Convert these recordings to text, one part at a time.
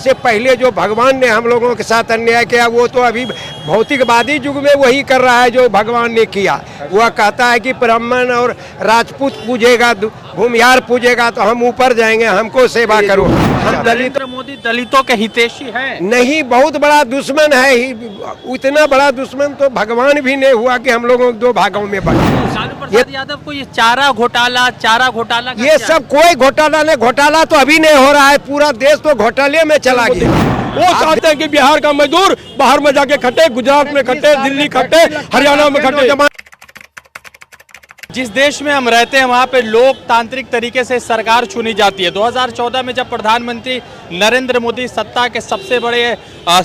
से पहले जो भगवान ने हम लोगों के साथ अन्याय किया वो तो अभी भौतिकवादी युग में वही कर रहा है जो भगवान ने किया। वह कहता है कि ब्राह्मण और राजपूत पूजेगा, भूमिहार पूजेगा तो हम ऊपर जाएंगे, हमको सेवा करो। हम नरेंद्र मोदी दलितों के हितैषी हैं? नहीं, बहुत बड़ा दुश्मन है। उतना बड़ा दुश्मन तो भगवान भी नहीं हुआ कि हम लोगों को दो भागों में बांटे। लालू प्रसाद यादव को ये चारा घोटाला ये सब कोई घोटाला नहीं, घोटाला तो अभी नहीं हो रहा है, पूरा देश तो घोटाले में चला गया। वो चाहते हैं कि बिहार का मजदूर बाहर में जाके खटे, गुजरात में खटे, दिल्ली खटे, हरियाणा में खटे। जिस देश में हम रहते हैं वहाँ पे लोकतांत्रिक तरीके से सरकार चुनी जाती है। 2014 में जब प्रधानमंत्री नरेंद्र मोदी सत्ता के सबसे बड़े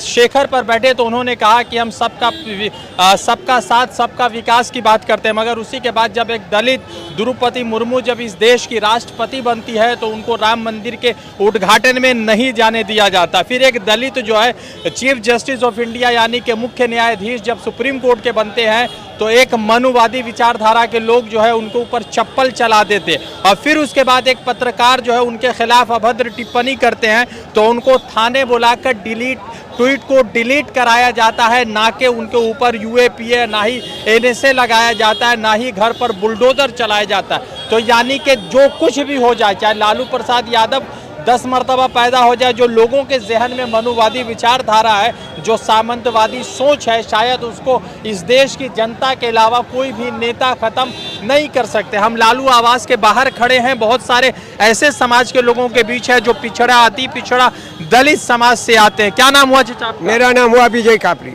शिखर पर बैठे तो उन्होंने कहा कि हम सबका साथ सबका विकास की बात करते हैं, मगर उसी के बाद जब एक दलित द्रौपदी मुर्मू जब इस देश की राष्ट्रपति बनती है तो उनको राम मंदिर के उद्घाटन में नहीं जाने दिया जाता। फिर एक दलित जो है चीफ जस्टिस ऑफ इंडिया यानी कि मुख्य न्यायाधीश जब सुप्रीम कोर्ट के बनते हैं तो एक मनुवादी विचारधारा के लोग जो है उनको ऊपर चप्पल चला देते, और फिर उसके बाद एक पत्रकार जो है उनके खिलाफ अभद्र टिप्पणी करते हैं तो उनको थाने बुलाकर ट्वीट को डिलीट कराया जाता है, ना कि उनके ऊपर यूएपीए, ना ही एनएसए लगाया जाता है, ना ही घर पर बुलडोजर चलाया जाता है। तो यानी कि जो कुछ भी हो जाए, चाहे लालू प्रसाद यादव 10 मरतबा पैदा हो जाए, जो लोगों के जहन में मनुवादी विचारधारा है, जो सामंतवादी सोच है, शायद उसको इस देश की जनता के अलावा कोई भी नेता खत्म नहीं कर सकते। हम लालू आवास के बाहर खड़े हैं, बहुत सारे ऐसे समाज के लोगों के बीच है जो पिछड़ा अति पिछड़ा दलित समाज से आते हैं। क्या नाम हुआ चाचा आपका? मेरा नाम हुआ विजय कापरी।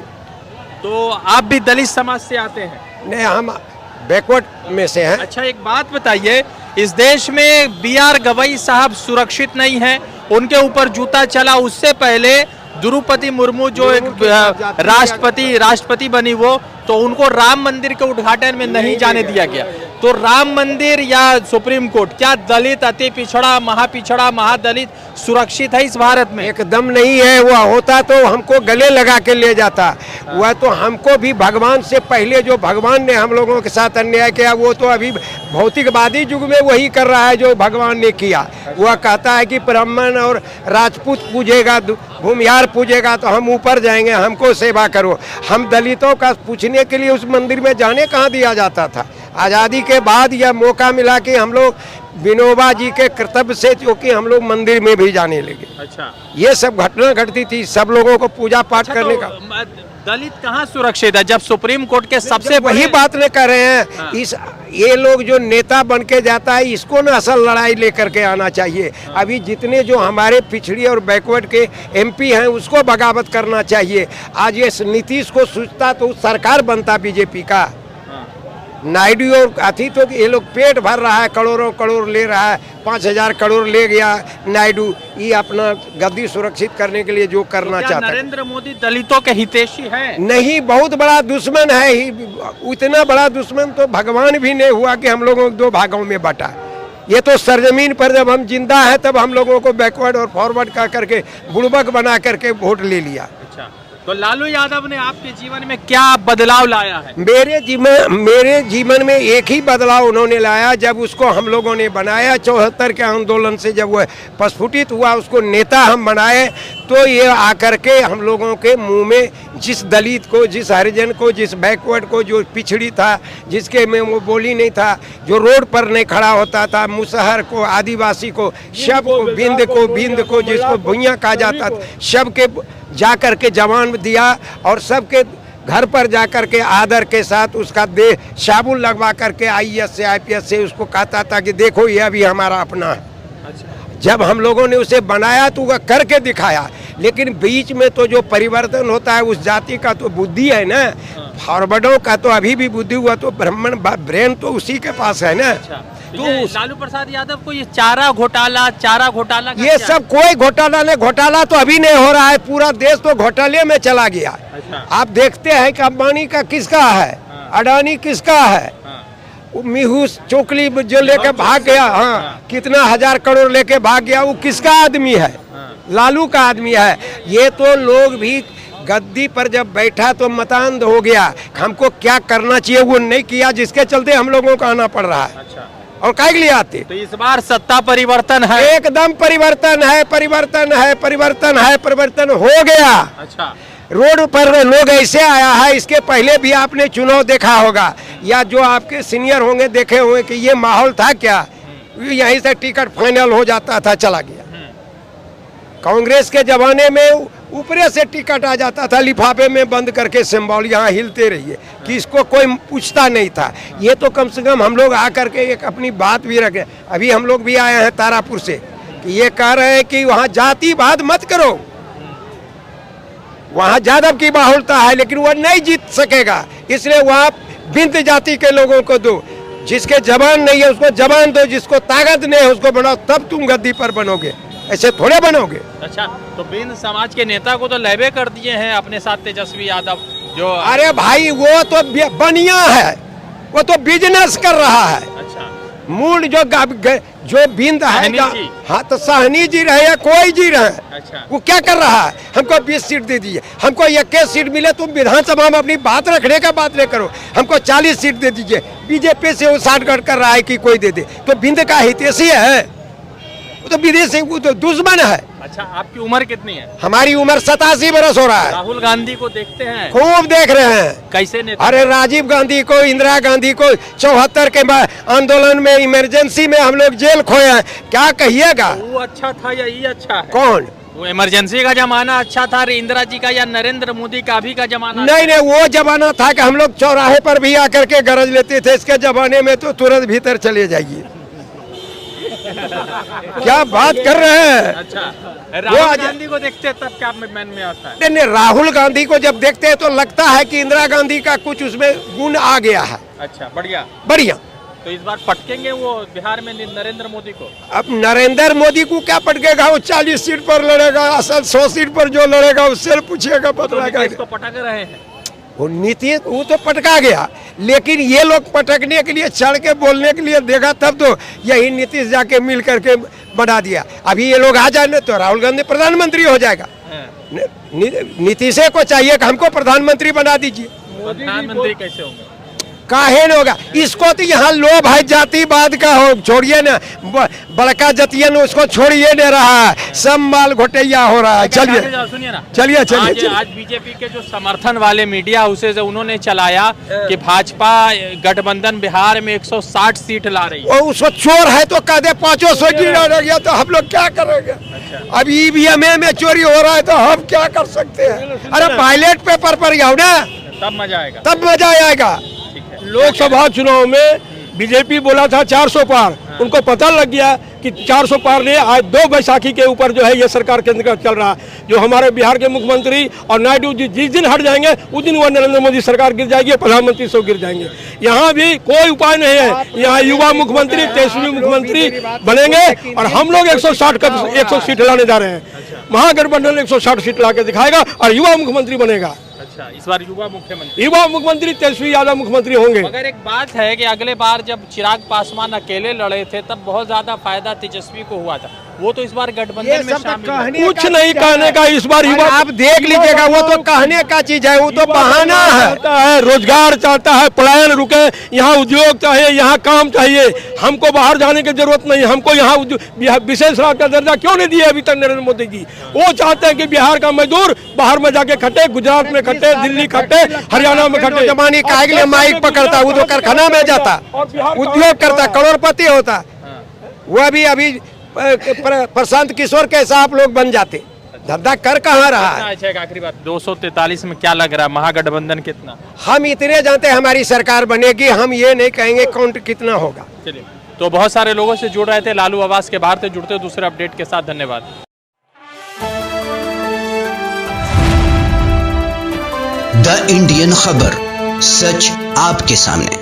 तो आप भी दलित समाज से आते हैं? नहीं, हम बैकवर्ड में से हैं। अच्छा, एक बात बताइए, इस देश में BR गवई साहब सुरक्षित नहीं हैं, उनके ऊपर जूता चला। उससे पहले द्रौपदी मुर्मू जो एक राष्ट्रपति बनी वो, तो उनको राम मंदिर के उद्घाटन में नहीं जाने दिया गया। तो राम मंदिर या सुप्रीम कोर्ट, क्या दलित, अति पिछड़ा, महापिछड़ा, महादलित सुरक्षित है इस भारत में? एकदम नहीं है। वह होता तो हमको गले लगा के ले जाता। वह तो हमको भी भगवान से पहले जो भगवान ने हम लोगों के साथ अन्याय किया वो तो अभी भौतिकवादी युग में वही कर रहा है जो भगवान ने किया। वह कहता है कि ब्राह्मण और राजपूत पूजेगा, भूमिहार पूजेगा तो हम ऊपर जाएंगे, हमको सेवा करो। हम दलितों का पूछने के लिए उस मंदिर में जाने कहाँ दिया जाता था? आज़ादी के बाद यह मौका मिला कि हम लोग विनोबा जी के कर्तव्य से जो कि हम लोग मंदिर में भी जाने लगे। अच्छा, ये सब घटना घटती थी, सब लोगों को पूजा पाठ करने का। दलित कहाँ सुरक्षित है जब सुप्रीम कोर्ट के सबसे वही बात ले कर रहे हैं। हाँ। ये लोग जो नेता बन के जाता है इसको ना असल लड़ाई लेकर के आना चाहिए। हाँ। अभी जितने जो हमारे पिछड़ी और बैकवर्ड के MP हैं उसको बगावत करना चाहिए। आज ये नीतीश को सोचता तो सरकार बनता बीजेपी का। नायडू और अथी तो ये लोग पेट भर रहा है, करोड़ों करोड़ ले रहा है, 5000 करोड़ ले गया नायडू। ये अपना गद्दी सुरक्षित करने के लिए जो करना चाहता है। नरेंद्र मोदी दलितों के हितैषी हैं? नहीं, बहुत बड़ा दुश्मन है। उतना बड़ा दुश्मन तो भगवान भी नहीं हुआ कि हम लोगों को दो भागों में बांटा। ये तो सरजमीन पर जब हम जिंदा है तब हम लोगों को बैकवर्ड और फॉरवर्ड का करके बुड़बक बना करके वोट ले लिया। अच्छा, तो लालू यादव ने आपके जीवन में क्या बदलाव लाया है? मेरे जीवन में एक ही बदलाव उन्होंने लाया, जब उसको हम लोगों ने बनाया 74 के आंदोलन से, जब वह प्रस्फुटित हुआ, उसको नेता हम बनाए, तो ये आकर के हम लोगों के मुंह में जिस दलित को, जिस हरिजन को, जिस बैकवर्ड को, जो पिछड़ी था, जिसके में वो बोली नहीं था, जो रोड पर नहीं खड़ा होता था, मुसहर को, आदिवासी को, सब को, बिंद को जिसको भुइयाँ कहा जाता था, सब के जा कर के जवान दिया और सबके घर पर जाकर के आदर के साथ उसका देह साबुन लगवा करके IAS से IPS से उसको कहता था कि देखो ये भी हमारा अपना है। अच्छा। जब हम लोगों ने उसे बनाया तो वह करके दिखाया, लेकिन बीच में तो जो परिवर्तन होता है उस जाति का तो बुद्धि है ना। फॉरवर्डों का तो अभी भी बुद्धि हुआ तो ब्राह्मण ब्रेन तो उसी के पास है ना। अच्छा। तो लालू प्रसाद यादव को ये चारा घोटाला ये सब कोई घोटाला नहीं, घोटाला तो अभी नहीं हो रहा है, पूरा देश तो घोटाले में चला गया। अच्छा। आप देखते हैं कि अंबानी का किसका है? हाँ। अडानी किसका है? हाँ। मिहू चोकली जो लेके भाग गया, हाँ, कितना 1000 करोड़ लेके भाग गया, वो किसका आदमी है? हाँ। लालू का आदमी है। ये तो लोग भी गद्दी पर जब बैठा तो मतांध हो गया, हमको क्या करना चाहिए वो नहीं किया, जिसके चलते हम लोगों को आना पड़ रहा है। अच्छा। और काय के लिए आते? तो इस बार सत्ता परिवर्तन है। एकदम परिवर्तन है, परिवर्तन है, परिवर्तन है, परिवर्तन हो गया। अच्छा, रोड पर लोग ऐसे आया है, इसके पहले भी आपने चुनाव देखा होगा या जो आपके सीनियर होंगे देखे होंगे कि ये माहौल था क्या, यहीं से टिकट फाइनल हो जाता था, चला गया। कांग्रेस के जमाने में ऊपरे से टिकट आ जाता था लिफाफे में बंद करके, सिंबल यहाँ हिलते रहिए, कि इसको कोई पूछता नहीं था। ये तो कम से कम हम लोग आकर के एक अपनी बात भी रखे। अभी हम लोग भी आए हैं तारापुर से, कि ये कह रहे हैं कि वहाँ जातिवाद मत करो, वहाँ यादव की बाहुलता है लेकिन वह नहीं जीत सकेगा, इसलिए वहाँ बिंद जाति के लोगों को दो। जिसके जबान नहीं है उसको जबान दो, जिसको ताकत नहीं है उसको बनाओ, तब तुम गद्दी पर बनोगे, ऐसे थोड़े बनोगे। अच्छा, तो बिंद समाज के नेता को तो लेबे कर दिए हैं अपने साथ तेजस्वी यादव जो। अरे भाई वो तो बनिया है, वो तो बिजनेस कर रहा है। अच्छा, मूल जो बिंद है, साहनी जी। हाँ तो साहनी जी रहे या कोई जी रहे, अच्छा, वो क्या कर रहा है? हमको 20 सीट दे दीजिए, हमको 21 सीट मिले, तुम विधानसभा में अपनी बात रखने का बात नहीं करो, हमको 40 सीट दे दीजिए। बीजेपी से वो साठगांठ कर रहा है कि कोई दे दे, तो बिंद का हितैषी है, वो तो विदेशी, वो तो दुश्मन है। अच्छा, आपकी उम्र कितनी है? हमारी उम्र 87 बरस हो रहा है। राहुल गांधी को देखते हैं? खूब देख रहे हैं। कैसे नेता? अरे राजीव गांधी को, इंदिरा गांधी को 74 के आंदोलन में इमरजेंसी में हम लोग जेल खोए हैं, क्या कहिएगा? वो अच्छा था या ये अच्छा है? कौन? वो इमरजेंसी का जमाना अच्छा था, इंदिरा जी का या नरेंद्र मोदी का अभी का जमाना? नहीं नहीं, वो जमाना था कि हम लोग चौराहे पर भी आकर के गरज लेते थे, इसके जमाने में तो तुरंत भीतर चले जाइए। क्या बात कर रहे हैं? अच्छा, राहुल गांधी को देखते हैं तब क्या मन में आता है? नहीं, राहुल गांधी को जब देखते हैं तो लगता है कि इंदिरा गांधी का कुछ उसमें गुण आ गया है। अच्छा, बढ़िया बढ़िया। तो इस बार पटकेंगे वो बिहार में नरेंद्र मोदी को? अब नरेंद्र मोदी को क्या पटकेगा? वो 40 सीट पर लड़ेगा, असल 100 सीट पर जो लड़ेगा उससे पूछेगा, बदला इसको पटक रहे हैं। वो नीतीश वो तो पटका गया, लेकिन ये लोग पटकने के लिए, चढ़ के बोलने के लिए देखा, तब तो यही नीतीश जाके मिल करके बना दिया। अभी ये लोग आ जाए तो राहुल गांधी प्रधानमंत्री हो जाएगा। नीतीश को चाहिए कि हमको प्रधानमंत्री बना दीजिए। प्रधानमंत्री कैसे होंगे? काहे न होगा? इसको तो यहाँ लोभ है जातिवाद का, हो छोड़िए ना, बड़का जतियन उसको छोड़िए नहीं रहा है, सब माल घोटैया हो रहा है। चलिए सुनिए ना, चलिए चलिए। आज बीजेपी के जो समर्थन वाले मीडिया हाउसेज है उन्होंने चलाया कि भाजपा गठबंधन बिहार में 160 सीट ला रही है। और उसको चोर है तो कह दे 500 गिरा गया तो हम लोग क्या करेंगे? अब ईवीएम में चोरी हो रहा है तो हम क्या कर सकते हैं? अरे बैलेट पेपर पर जाओ ना, तब मजा आएगा, तब मजा आएगा। लोकसभा चुनाव में बीजेपी बोला था 400 पार, उनको पता लग गया कि 400 पार नहीं, आज 2 बैसाखी के ऊपर जो है ये सरकार केंद्र का चल रहा है। जो हमारे बिहार के मुख्यमंत्री और नायडू जी जिस दिन हट जाएंगे उस दिन वो नरेंद्र मोदी सरकार गिर जाएगी, प्रधानमंत्री सब गिर जाएंगे। यहाँ भी कोई उपाय नहीं है, यहाँ युवा मुख्यमंत्री, तेजस्वी मुख्यमंत्री बनेंगे और हम लोग 160 सीट लाने जा रहे हैं। महागठबंधन 160 सीट ला के दिखाएगा और युवा मुख्यमंत्री बनेगा। अच्छा, इस बार युवा मुख्यमंत्री तेजस्वी यादव मुख्यमंत्री होंगे। मगर एक बात है कि अगले बार जब चिराग पासवान अकेले लड़े थे तब बहुत ज्यादा फायदा तेजस्वी को हुआ था, वो तो इस बार गठबंधन में शामिल। कुछ नहीं कहने का इस बार युवा, आप देख लीजिएगा, वो तो कहने का चीज है, वो तो बहाना है। रोजगार चाहता है, पलायन रुके, यहाँ उद्योग चाहिए, यहाँ काम चाहिए। हमको बाहर जाने की जरूरत नहीं, हमको यहाँ विशेष राज्य का दर्जा क्यों नहीं दिया अभी तक नरेंद्र मोदी जी? वो चाहते हैं कि बिहार का मजदूर बाहर में जाके खटे, गुजरात में खटे, दिल्ली खटे, हरियाणा में खटे। जमाने का के लिए माइक पकड़ता, वो तो कारखाना में जाता, उद्योग करता, करोड़पति होता। वो अभी प्रशांत किशोर कैसा आप लोग बन जाते, धंधा कर कहाँ रहा है? अच्छा, एक आखिरी बात, 243 में क्या लग रहा है महागठबंधन कितना? हम इतने जानते हैं हमारी सरकार बनेगी, हम ये नहीं कहेंगे काउंट कितना होगा। चलिए, तो बहुत सारे लोगों से जुड़ रहे थे, लालू आवास के बाहर से जुड़ते दूसरे अपडेट के साथ। धन्यवाद। द इंडियन खबर, सच आपके सामने।